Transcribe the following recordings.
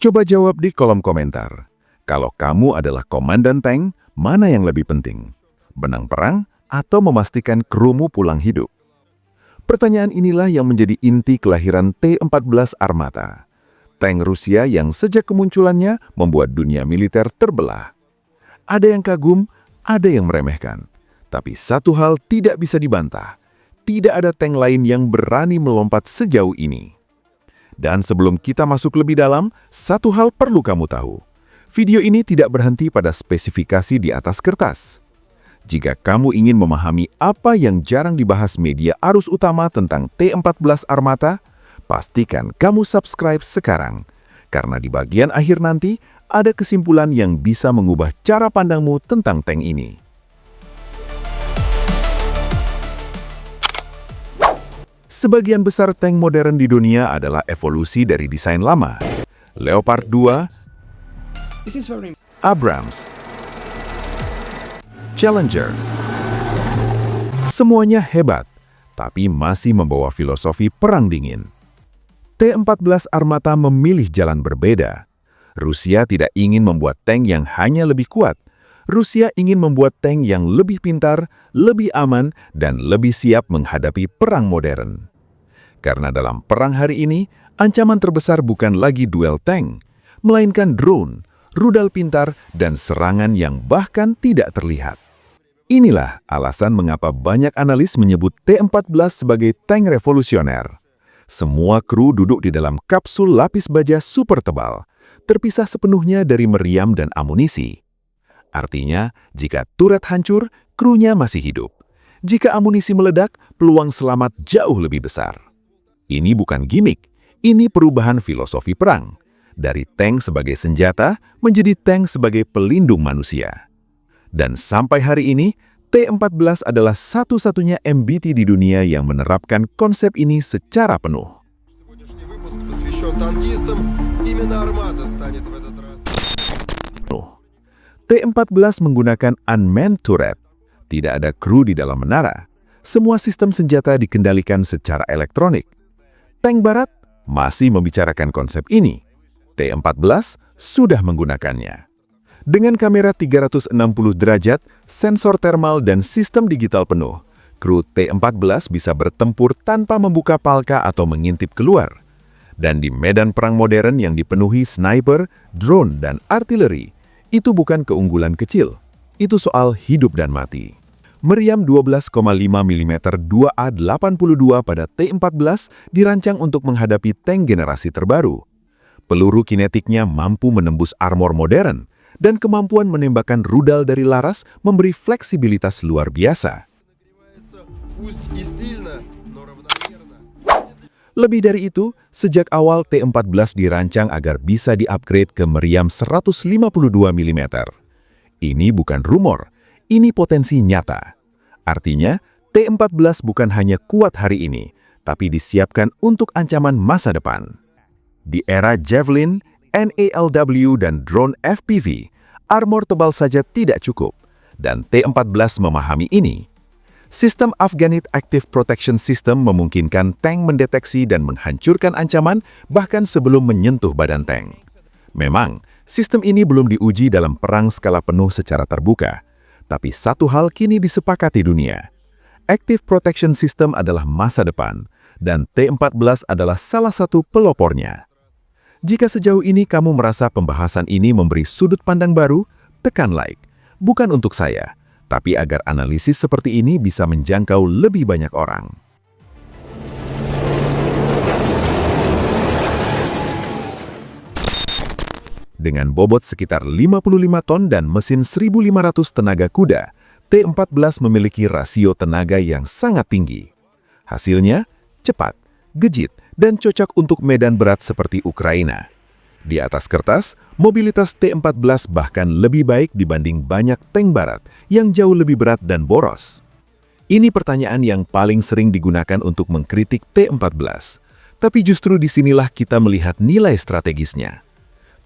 Coba jawab di kolom komentar. Kalau kamu adalah komandan tank, mana yang lebih penting? Benang perang atau memastikan krumu pulang hidup? Pertanyaan inilah yang menjadi inti kelahiran T-14 Armata. Tank Rusia yang sejak kemunculannya membuat dunia militer terbelah. Ada yang kagum, ada yang meremehkan. Tapi satu hal tidak bisa dibantah. Tidak ada tank lain yang berani melompat sejauh ini. Dan sebelum kita masuk lebih dalam, satu hal perlu kamu tahu. Video ini tidak berhenti pada spesifikasi di atas kertas. Jika kamu ingin memahami apa yang jarang dibahas media arus utama tentang T-14 Armata, pastikan kamu subscribe sekarang. Karena di bagian akhir nanti, ada kesimpulan yang bisa mengubah cara pandangmu tentang tank ini. Sebagian besar tank modern di dunia adalah evolusi dari desain lama. Leopard 2, Abrams, Challenger. Semuanya hebat, tapi masih membawa filosofi perang dingin. T-14 Armata memilih jalan berbeda. Rusia tidak ingin membuat tank yang hanya lebih kuat. Rusia ingin membuat tank yang lebih pintar, lebih aman, dan lebih siap menghadapi perang modern. Karena dalam perang hari ini, ancaman terbesar bukan lagi duel tank, melainkan drone, rudal pintar, dan serangan yang bahkan tidak terlihat. Inilah alasan mengapa banyak analis menyebut T-14 sebagai tank revolusioner. Semua kru duduk di dalam kapsul lapis baja super tebal, terpisah sepenuhnya dari meriam dan amunisi. Artinya, jika turret hancur, krunya masih hidup. Jika amunisi meledak, peluang selamat jauh lebih besar. Ini bukan gimmick, ini perubahan filosofi perang. Dari tank sebagai senjata, menjadi tank sebagai pelindung manusia. Dan sampai hari ini, T-14 adalah satu-satunya MBT di dunia yang menerapkan konsep ini secara penuh. T-14 menggunakan unmanned turret. Tidak ada kru di dalam menara. Semua sistem senjata dikendalikan secara elektronik. Tank Barat masih membicarakan konsep ini. T-14 sudah menggunakannya. Dengan kamera 360 derajat, sensor thermal, dan sistem digital penuh, kru T-14 bisa bertempur tanpa membuka palka atau mengintip keluar. Dan di medan perang modern yang dipenuhi sniper, drone, dan artileri, itu bukan keunggulan kecil. Itu soal hidup dan mati. Meriam 12,5 mm 2A82 pada T-14 dirancang untuk menghadapi tank generasi terbaru. Peluru kinetiknya mampu menembus armor modern, dan kemampuan menembakkan rudal dari laras memberi fleksibilitas luar biasa. Lebih dari itu, sejak awal T-14 dirancang agar bisa di-upgrade ke meriam 152 mm. Ini bukan rumor, ini potensi nyata. Artinya, T-14 bukan hanya kuat hari ini, tapi disiapkan untuk ancaman masa depan. Di era Javelin, NALW, dan drone FPV, armor tebal saja tidak cukup, dan T-14 memahami ini. Sistem Afghanit Active Protection System memungkinkan tank mendeteksi dan menghancurkan ancaman bahkan sebelum menyentuh badan tank. Memang, sistem ini belum diuji dalam perang skala penuh secara terbuka, tapi satu hal kini disepakati dunia. Active Protection System adalah masa depan, dan T-14 adalah salah satu pelopornya. Jika sejauh ini kamu merasa pembahasan ini memberi sudut pandang baru, tekan like. Bukan untuk saya, tapi agar analisis seperti ini bisa menjangkau lebih banyak orang. Dengan bobot sekitar 55 ton dan mesin 1.500 tenaga kuda, T-14 memiliki rasio tenaga yang sangat tinggi. Hasilnya, cepat, gejit, dan cocok untuk medan berat seperti Ukraina. Di atas kertas, mobilitas T-14 bahkan lebih baik dibanding banyak tank barat yang jauh lebih berat dan boros. Ini pertanyaan yang paling sering digunakan untuk mengkritik T-14. Tapi justru disinilah kita melihat nilai strategisnya.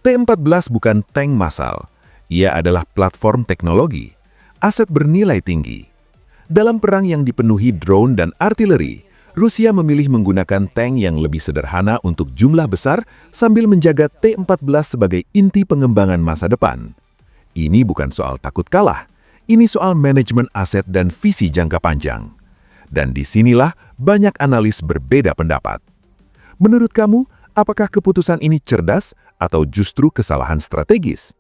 T-14 bukan tank massal. Ia adalah platform teknologi, aset bernilai tinggi. Dalam perang yang dipenuhi drone dan artileri, Rusia memilih menggunakan tank yang lebih sederhana untuk jumlah besar sambil menjaga T-14 sebagai inti pengembangan masa depan. Ini bukan soal takut kalah, ini soal manajemen aset dan visi jangka panjang. Dan disinilah banyak analis berbeda pendapat. Menurut kamu, apakah keputusan ini cerdas atau justru kesalahan strategis?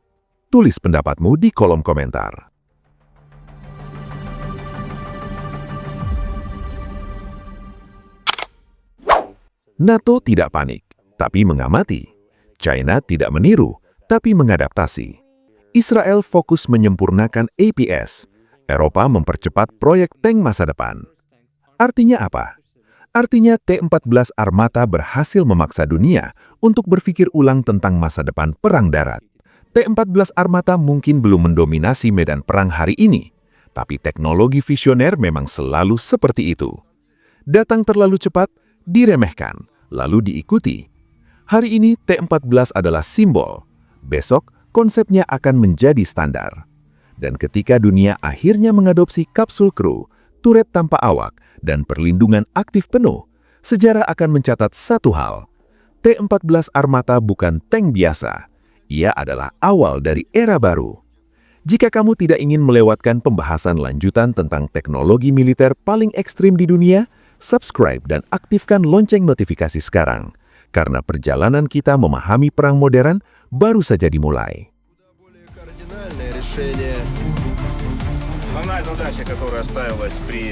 Tulis pendapatmu di kolom komentar. NATO tidak panik, tapi mengamati. China tidak meniru, tapi mengadaptasi. Israel fokus menyempurnakan APS. Eropa mempercepat proyek tank masa depan. Artinya apa? Artinya T-14 Armata berhasil memaksa dunia untuk berpikir ulang tentang masa depan perang darat. T-14 Armata mungkin belum mendominasi medan perang hari ini, tapi teknologi visioner memang selalu seperti itu. Datang terlalu cepat, diremehkan, lalu diikuti. Hari ini T-14 adalah simbol. Besok, konsepnya akan menjadi standar. Dan ketika dunia akhirnya mengadopsi kapsul kru, turret tanpa awak, dan perlindungan aktif penuh, sejarah akan mencatat satu hal. T-14 Armata bukan tank biasa. Ia adalah awal dari era baru. Jika kamu tidak ingin melewatkan pembahasan lanjutan tentang teknologi militer paling ekstrim di dunia, subscribe dan aktifkan lonceng notifikasi sekarang, karena perjalanan kita memahami perang modern baru saja dimulai. Основная задача, которая ставилась при